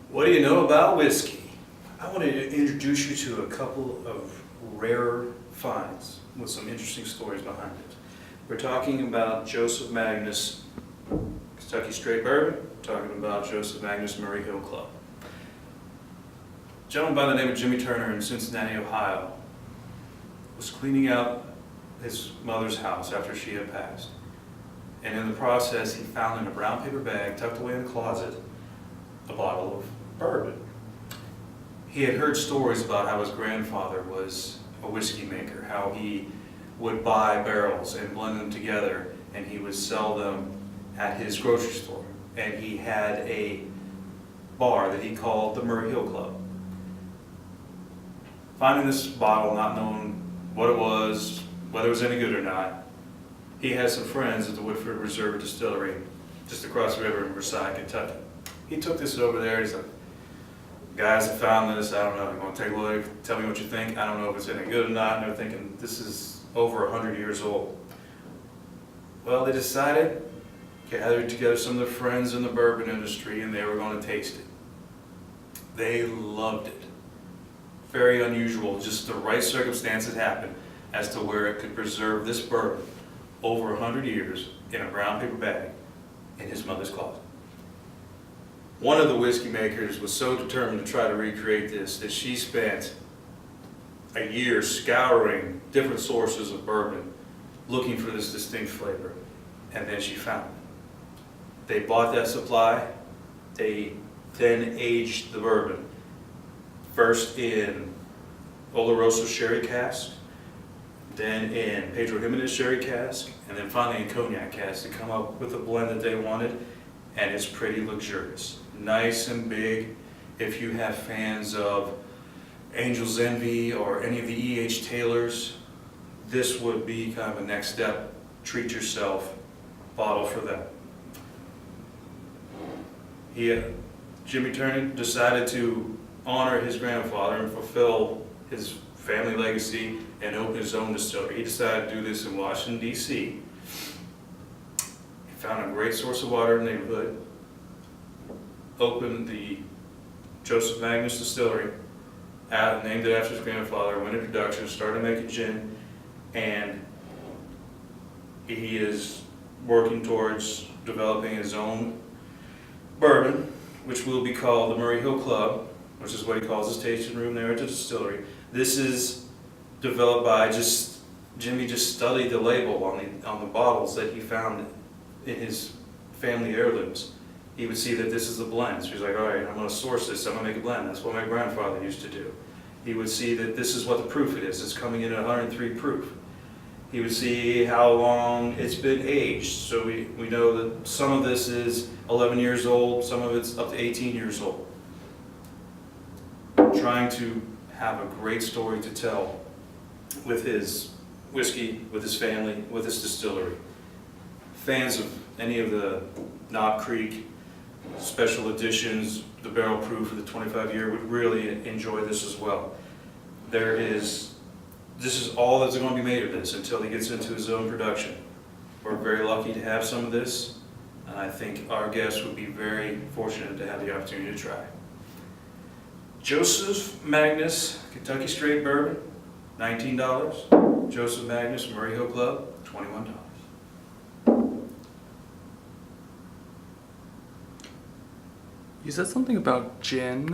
What do you know about whiskey? I want to introduce you to a couple of rare finds with some interesting stories behind it. We're talking about Joseph Magnus, Kentucky Straight Bourbon. We're talking about Joseph Magnus Murray Hill Club. A gentleman by the name of Jimmy Turner in Cincinnati, Ohio, was cleaning out his mother's house after she had passed. And in the process, he found in a brown paper bag tucked away in the closet a bottle of bourbon. He had heard stories about how his grandfather was a whiskey maker, how he would buy barrels and blend them together and he would sell them at his grocery store. And he had a bar that he called the Murray Hill Club. Finding this bottle, not knowing what it was, whether it was any good or not, he had some friends at the Woodford Reserve Distillery just across the river in Versailles, Kentucky. He took this over there. He's like, guys, I found this. I don't know. You want to take a look? Tell me what you think. I don't know if it's any good or not. And they're thinking, this is over 100 years old. Well, they decided, gathered together some of their friends in the bourbon industry, and they were going to taste it. They loved it. Very unusual. Just the right circumstances happened as to where it could preserve this bourbon over 100 years in a brown paper bag in his mother's closet. One of the whiskey makers was so determined to try to recreate this that she spent a year scouring different sources of bourbon looking for this distinct flavor, and then she found it. They bought that supply. They then aged the bourbon, first in Oloroso sherry cask, then in Pedro Jimenez sherry cask, and then finally in cognac cask to come up with the blend that they wanted, and it's pretty luxurious. Nice and big. If you have fans of Angel's Envy or any of the E.H. Taylors, this would be kind of a next step, treat yourself bottle for them. Jimmy Turner decided to honor his grandfather and fulfill his family legacy and open his own distillery. He decided to do this in Washington, D.C. He found a great source of water in the neighborhood, opened the Joseph Magnus Distillery, named it after his grandfather, went into production, started making gin, and he is working towards developing his own bourbon, which will be called the Murray Hill Club, which is what he calls his tasting room there at the distillery. This is developed by Jimmy just studied the label on the bottles that he found in his family heirlooms. He would see that this is a blend. So he's like, all right, I'm going to source this. I'm going to make a blend. That's what my grandfather used to do. He would see that this is what the proof it is. It's coming in at 103 proof. He would see how long it's been aged. So we know that some of this is 11 years old, some of it's up to 18 years old. Trying to have a great story to tell with his whiskey, with his family, with his distillery. Fans of any of the Knob Creek special editions, the barrel proof of the 25-year would really enjoy this as well. This is all that's going to be made of this until he gets into his own production. We're very lucky to have some of this, and I think our guests would be very fortunate to have the opportunity to try. Joseph Magnus Kentucky Straight Bourbon, $19. Joseph Magnus Murray Hill Club, $21. You said something about gin.